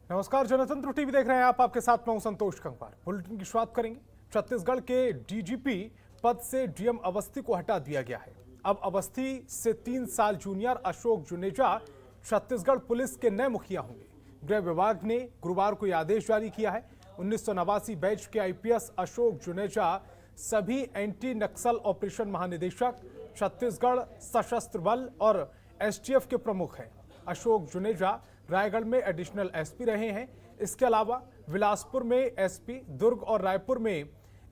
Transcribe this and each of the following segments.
नमस्कार, जनतंत्र टीवी देख रहे हैं आप। आपके साथ मैं हूं संतोष कंकवार। बुलेटिन की शुरुआत करेंगे। छत्तीसगढ़ के डीजीपी पद से डीएम अवस्थी को हटा दिया गया है। अब अवस्थी से 3 साल जूनियर अशोक जुनेजा छत्तीसगढ़ पुलिस के नए मुखिया होंगे। गृह विभाग ने गुरुवार को यह आदेश जारी किया है। 1989 बैच के आईपीएस अशोक जुनेजा सभी एंटी नक्सल ऑपरेशन महानिदेशक, छत्तीसगढ़ सशस्त्र बल और एसटीएफ के प्रमुख हैं। अशोक जुनेजा रायगढ़ में एडिशनल एसपी रहे हैं। इसके अलावा बिलासपुर में एसपी, दुर्ग और रायपुर में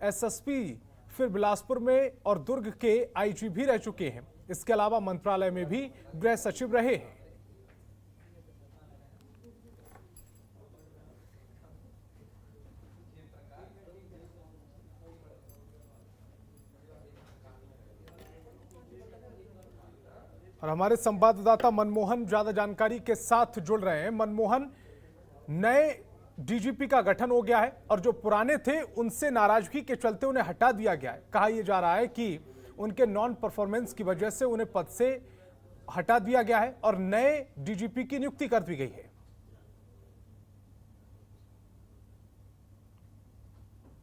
एसएसपी, फिर बिलासपुर में और दुर्ग के आईजी भी रह चुके हैं। इसके अलावा मंत्रालय में भी गृह सचिव रहे हैं। और हमारे संवाददाता मनमोहन ज्यादा जानकारी के साथ जुड़ रहे हैं। मनमोहन, नए डीजीपी का गठन हो गया है और जो पुराने थे उनसे नाराजगी के चलते उन्हें हटा दिया गया है। कहा यह जा रहा है कि उनके नॉन परफॉर्मेंस की वजह से उन्हें पद से हटा दिया गया है और नए डीजीपी की नियुक्ति कर दी गई है।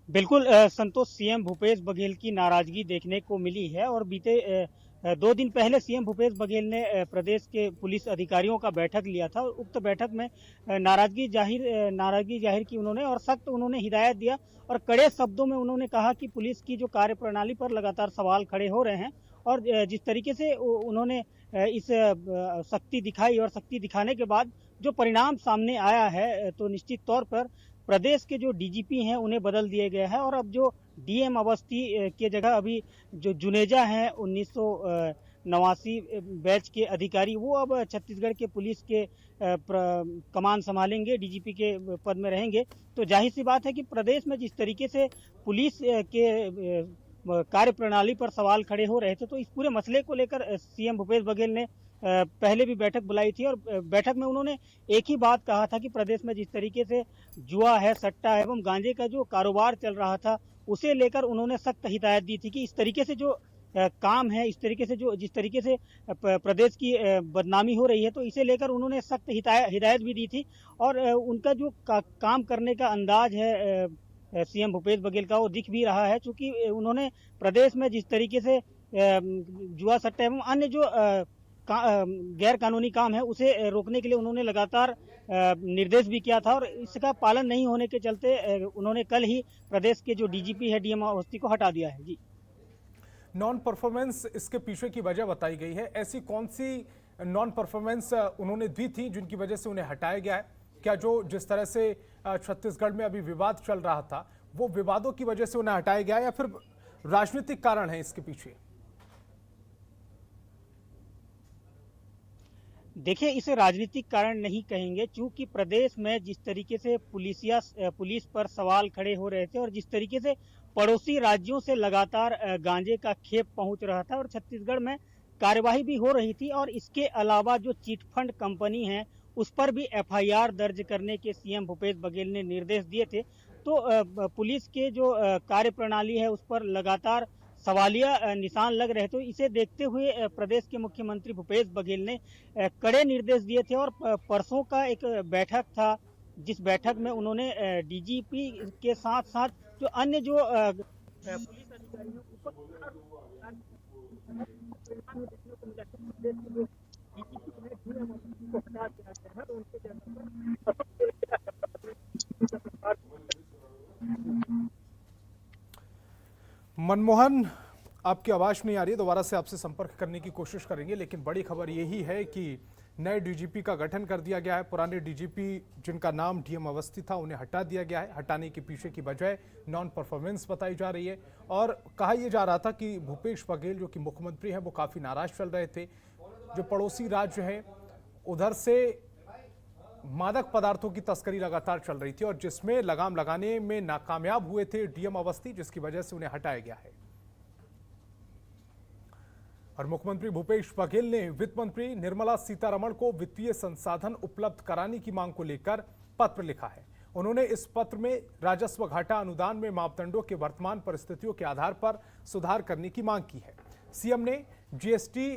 बिल्कुल संतोष, सीएम भूपेश बघेल की नाराजगी देखने को मिली है और बीते 2 दिन पहले सीएम भूपेश बघेल ने प्रदेश के पुलिस अधिकारियों का बैठक लिया था और उक्त बैठक में नाराजगी जाहिर की उन्होंने और सख्त उन्होंने हिदायत दिया और कड़े शब्दों में उन्होंने कहा कि पुलिस की जो कार्यप्रणाली पर लगातार सवाल खड़े हो रहे हैं और जिस तरीके से उन्होंने इस सख्ती दिखाई और सख्ती दिखाने के बाद जो परिणाम सामने आया है, तो निश्चित तौर पर प्रदेश के जो डीजीपी हैं उन्हें बदल दिए गए हैं और अब जो डीएम अवस्थी के जगह अभी जो जुनेजा हैं 1989 बैच के अधिकारी, वो अब छत्तीसगढ़ के पुलिस के कमान संभालेंगे, डीजीपी के पद में रहेंगे। तो जाहिर सी बात है कि प्रदेश में जिस तरीके से पुलिस के कार्यप्रणाली पर सवाल खड़े हो रहे थे, तो इस पूरे मसले को लेकर सीएम भूपेश बघेल ने पहले भी बैठक बुलाई थी और बैठक में उन्होंने एक ही बात कहा था कि प्रदेश में जिस तरीके से जुआ है, सट्टा एवं गांजे का जो कारोबार चल रहा था, उसे लेकर उन्होंने सख्त हिदायत दी थी कि इस तरीके से जो काम है, इस तरीके से जिस तरीके से प्रदेश की बदनामी हो रही है, तो इसे लेकर उन्होंने सख्त हिदायत भी दी थी। और उनका जो काम करने का अंदाज है सीएम भूपेश बघेल का, वो दिख भी रहा है, चूंकि उन्होंने प्रदेश में जिस तरीके से जुआ, सट्टा एवं अन्य जो गैर कानूनी काम है उसे रोकने के लिए उन्होंने लगातार निर्देश भी किया था और इसका पालन नहीं होने के चलते उन्होंने कल ही प्रदेश के जो डीजीपी है डीएम अवस्थी को हटा दिया है। जी, नॉन परफॉर्मेंस इसके पीछे की वजह बताई गई है। ऐसी कौन सी नॉन परफॉर्मेंस उन्होंने दी थी जिनकी वजह से उन्हें हटाया गया है? क्या जो जिस तरह से छत्तीसगढ़ में अभी विवाद चल रहा था, वो विवादों की वजह से उन्हें हटाया गया या फिर राजनीतिक कारण है इसके पीछे? देखिए, इसे राजनीतिक कारण नहीं कहेंगे, चूंकि प्रदेश में जिस तरीके से पुलिस पर सवाल खड़े हो रहे थे और जिस तरीके से पड़ोसी राज्यों से लगातार गांजे का खेप पहुंच रहा था और छत्तीसगढ़ में कार्यवाही भी हो रही थी और इसके अलावा जो चिटफंड कंपनी है उस पर भी एफआईआर दर्ज करने के सीएम भूपेश बघेल ने निर्देश दिए थे। तो पुलिस के जो कार्यप्रणाली है उस पर लगातार सवालिया निशान लग रहे, तो इसे देखते हुए प्रदेश के मुख्यमंत्री भूपेश बघेल ने कड़े निर्देश दिए थे और परसों का एक बैठक था, जिस बैठक में उन्होंने डीजीपी के साथ साथ जो अन्य जो पुलिस अधिकारियों मनमोहन, आपकी आवाज नहीं आ रही है, दोबारा से आपसे संपर्क करने की कोशिश करेंगे। लेकिन बड़ी खबर यही है कि नए डीजीपी का गठन कर दिया गया है। पुराने डीजीपी जिनका नाम डीएम अवस्थी था, उन्हें हटा दिया गया है। हटाने के पीछे की वजह नॉन परफॉर्मेंस बताई जा रही है और कहा यह जा रहा था कि भूपेश बघेल जो कि मुख्यमंत्री हैं, वो काफी नाराज चल रहे थे। जो पड़ोसी राज्य हैं उधर से मादक पदार्थों की तस्करी लगातार चल रही थी और जिसमें लगाम लगाने में नाकामयाब हुए थे डीएम अवस्थी, जिसकी वजह से उन्हें हटाया गया है। और मुख्यमंत्री भूपेश बघेल ने वित्त मंत्री निर्मला सीतारमण को वित्तीय संसाधन उपलब्ध कराने की मांग को लेकर पत्र लिखा है। उन्होंने इस पत्र में राजस्व घाटा अनुदान में मापदंडों के वर्तमान परिस्थितियों के आधार पर सुधार करने की मांग की है। सीएम ने जीएसटी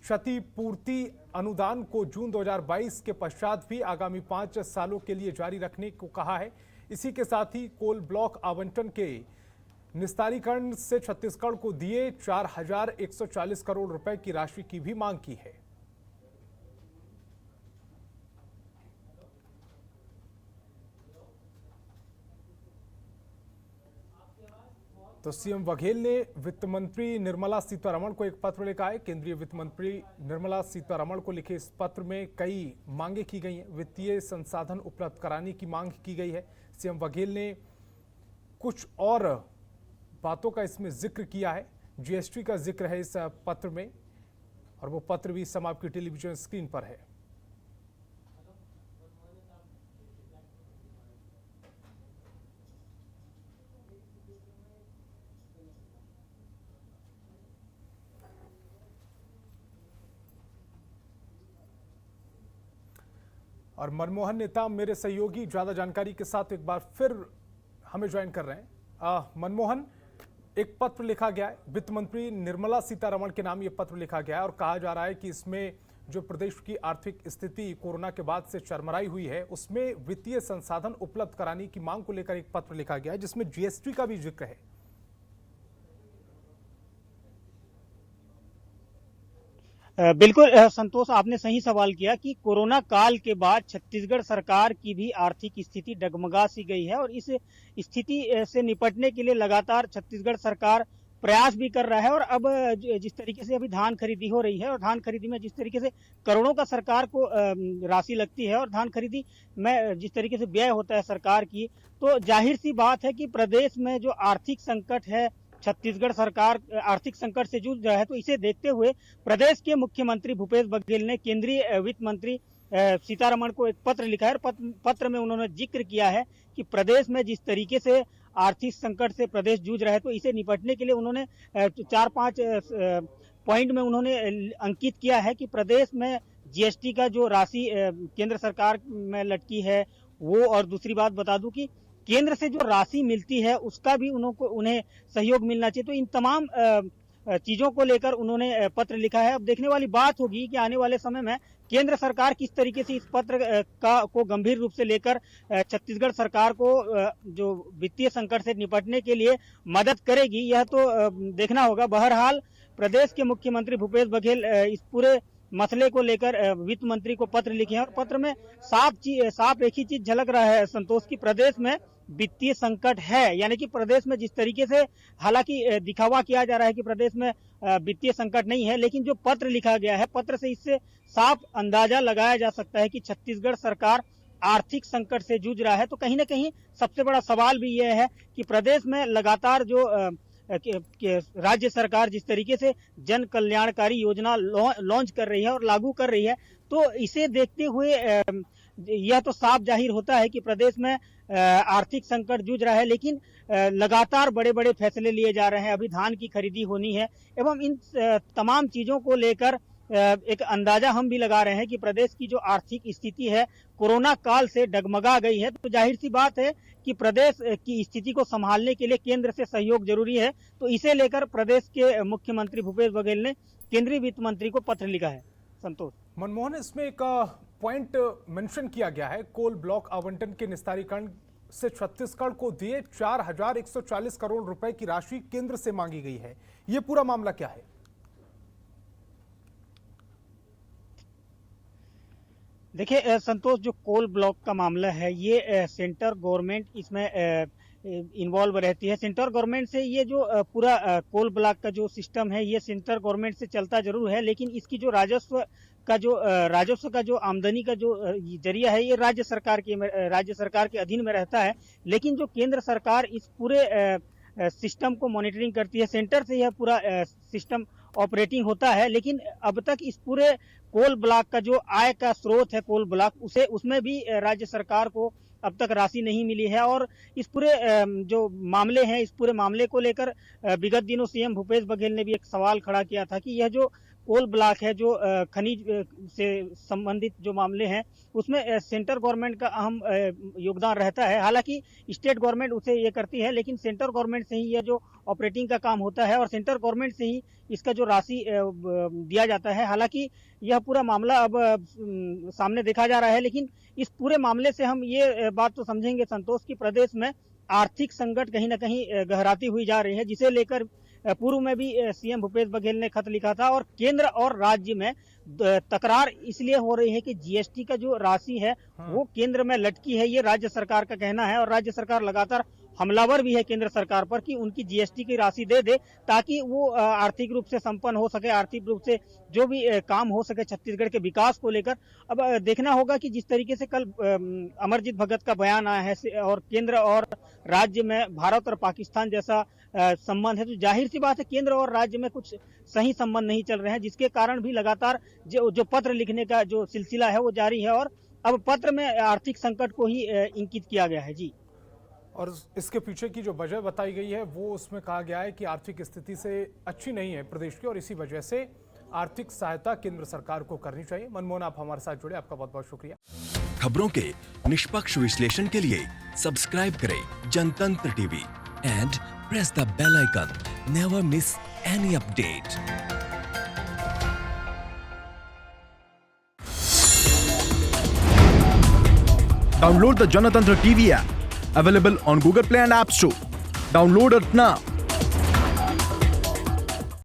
क्षतिपूर्ति अनुदान को जून 2022 के पश्चात भी आगामी 5 सालों के लिए जारी रखने को कहा है। इसी के साथ ही कोल ब्लॉक आवंटन के निस्तारीकरण से छत्तीसगढ़ को दिए 4,140 करोड़ रुपए की राशि की भी मांग की है। तो सीएम बघेल ने वित्त मंत्री निर्मला सीतारमण को एक पत्र लिखा है। केंद्रीय वित्त मंत्री निर्मला सीतारमण को लिखे इस पत्र में कई मांगे की गई हैं। वित्तीय संसाधन उपलब्ध कराने की मांग की गई है। सीएम बघेल ने कुछ और बातों का इसमें जिक्र किया है। जीएसटी का जिक्र है इस पत्र में, और वो पत्र भी सम आपकी टेलीविजन स्क्रीन पर है। और मनमोहन नेता मेरे सहयोगी ज्यादा जानकारी के साथ एक बार फिर हमें ज्वाइन कर रहे हैं। मनमोहन, एक पत्र लिखा गया है, वित्त मंत्री निर्मला सीतारमण के नाम ये पत्र लिखा गया है और कहा जा रहा है कि इसमें जो प्रदेश की आर्थिक स्थिति कोरोना के बाद से चरमराई हुई है, उसमें वित्तीय संसाधन उपलब्ध कराने की मांग को लेकर एक पत्र लिखा गया है जिसमें जीएसटी का भी जिक्र है। बिल्कुल संतोष, आपने सही सवाल किया कि कोरोना काल के बाद छत्तीसगढ़ सरकार की भी आर्थिक स्थिति डगमगा सी गई है और इस स्थिति से निपटने के लिए लगातार छत्तीसगढ़ सरकार प्रयास भी कर रहा है। और अब जिस तरीके से अभी धान खरीदी हो रही है और धान खरीदी में जिस तरीके से करोड़ों का सरकार को राशि लगती है और धान खरीदी में जिस तरीके से व्यय होता है सरकार की, तो जाहिर सी बात है कि प्रदेश में जो आर्थिक संकट है, छत्तीसगढ़ सरकार आर्थिक संकट से जूझ रहा है। तो इसे देखते हुए प्रदेश के मुख्यमंत्री भूपेश बघेल ने केंद्रीय वित्त मंत्री सीतारमण को एक पत्र लिखा है और पत्र में उन्होंने जिक्र किया है कि प्रदेश में जिस तरीके से आर्थिक संकट से प्रदेश जूझ रहा है, तो इसे निपटने के लिए उन्होंने 4-5 पॉइंट में उन्होंने अंकित किया है कि प्रदेश में जीएसटी का जो राशि केंद्र सरकार में लटकी है वो, और दूसरी बात बता दूं कि केंद्र से जो राशि मिलती है उसका भी उन्हें सहयोग मिलना चाहिए। तो इन तमाम चीजों को लेकर उन्होंने पत्र लिखा है। अब देखने वाली बात होगी कि आने वाले समय में केंद्र सरकार किस तरीके से इस पत्र को गंभीर रूप से लेकर छत्तीसगढ़ सरकार को जो वित्तीय संकट से निपटने के लिए मदद करेगी, यह तो देखना होगा। बहरहाल प्रदेश के मुख्यमंत्री भूपेश बघेल इस पूरे मसले को लेकर वित्त मंत्री को पत्र लिखे हैं और पत्र में साफ एक ही चीज झलक रहा है संतोष, की प्रदेश में वित्तीय संकट है। यानी कि प्रदेश में जिस तरीके से हालांकि दिखावा किया जा रहा है कि प्रदेश में वित्तीय संकट नहीं है, लेकिन जो पत्र लिखा गया है, पत्र से इससे साफ अंदाजा लगाया जा सकता है कि छत्तीसगढ़ सरकार आर्थिक संकट से जूझ रहा है। तो कहीं ना कहीं सबसे बड़ा सवाल भी यह है कि प्रदेश में लगातार जो राज्य सरकार जिस तरीके से जन कल्याणकारी योजना लॉन्च कर रही है और लागू कर रही है, तो इसे देखते हुए यह तो साफ जाहिर होता है कि प्रदेश में आर्थिक संकट जूझ रहा है। लेकिन लगातार बड़े बड़े फैसले लिए जा रहे हैं, अभी धान की खरीदी होनी है, एवं इन तमाम चीजों को लेकर एक अंदाजा हम भी लगा रहे हैं कि प्रदेश की जो आर्थिक स्थिति है कोरोना काल से डगमगा गई है। तो जाहिर सी बात है कि प्रदेश की स्थिति को संभालने के लिए केंद्र से सहयोग जरूरी है। तो इसे लेकर प्रदेश के मुख्यमंत्री भूपेश बघेल ने केंद्रीय वित्त मंत्री को पत्र लिखा है। संतोष, मनमोहन, इसमें एक पॉइंट मेंशन किया गया है, कोल ब्लॉक आवंटन के निस्तारीकरण से छत्तीसगढ़ को दिए 4,140 करोड़ रुपए की राशि केंद्र से मांगी गई है। ये पूरा मामला क्या है? देखिए संतोष, जो कोल ब्लॉक का मामला है ये सेंट्रल गवर्नमेंट इसमें इन्वॉल्व रहती है। सेंट्रल गवर्नमेंट से ये जो पूरा कोल ब्लॉक का जो सिस्टम है ये सेंट्रल गवर्नमेंट से चलता जरूर है, लेकिन इसकी जो राजस्व का जो आमदनी का जो जरिया है ये राज्य सरकार के अधीन में रहता है। लेकिन जो केंद्र सरकार इस पूरे सिस्टम को मॉनिटरिंग करती है, सेंटर से यह पूरा सिस्टम ऑपरेटिंग होता है। लेकिन अब तक इस पूरे कोल ब्लॉक का जो आय का स्रोत है कोल ब्लॉक, उसमें भी राज्य सरकार को अब तक राशि नहीं मिली है। और इस पूरे जो मामले हैं, इस पूरे मामले को लेकर विगत दिनों सीएम भूपेश बघेल ने भी एक सवाल खड़ा किया था कि यह जो कोल ब्लॉक है, जो खनिज से संबंधित जो मामले हैं, उसमें सेंट्रल गवर्नमेंट का अहम योगदान रहता है। हालांकि स्टेट गवर्नमेंट उसे ये करती है, लेकिन सेंट्रल गवर्नमेंट से ही यह जो ऑपरेटिंग का काम होता है और सेंट्रल गवर्नमेंट से ही इसका जो राशि दिया जाता है। हालांकि यह पूरा मामला अब सामने देखा जा रहा है, लेकिन इस पूरे मामले से हम ये बात तो समझेंगे संतोष की प्रदेश में आर्थिक संकट कहीं ना कहीं गहराती हुई जा रही है, जिसे लेकर पूर्व में भी सीएम भूपेश बघेल ने खत लिखा था। और केंद्र और राज्य में तकरार इसलिए हो रही है कि जीएसटी का जो राशि है वो केंद्र में लटकी है, ये राज्य सरकार का कहना है। और राज्य सरकार लगातार हमलावर भी है केंद्र सरकार पर कि उनकी जीएसटी की राशि दे दे, ताकि वो आर्थिक रूप से संपन्न हो सके, आर्थिक रूप से जो भी काम हो सके छत्तीसगढ़ के विकास को लेकर। अब देखना होगा कि जिस तरीके से कल अमरजीत भगत का बयान आया है और केंद्र और राज्य में भारत और पाकिस्तान जैसा संबंध है, तो जाहिर सी बात है केंद्र और राज्य में कुछ सही संबंध नहीं चल रहे हैं, जिसके कारण भी लगातार जो पत्र लिखने का जो सिलसिला है वो जारी है। और अब पत्र में आर्थिक संकट को ही इंकित किया गया है। जी, और इसके पीछे की जो वजह बताई गई है वो उसमें कहा गया है कि आर्थिक स्थिति से अच्छी नहीं है प्रदेश की, और इसी वजह से आर्थिक सहायता केंद्र सरकार को करनी चाहिए। मनमोहन, आप हमारे साथ जुड़े, आपका बहुत बहुत शुक्रिया। खबरों के निष्पक्ष विश्लेषण के लिए सब्सक्राइब करें Janatantra TV and press the bell icon. Never miss any update. Download the Janatantra TV app, available on Google Play and App Store. Download it now.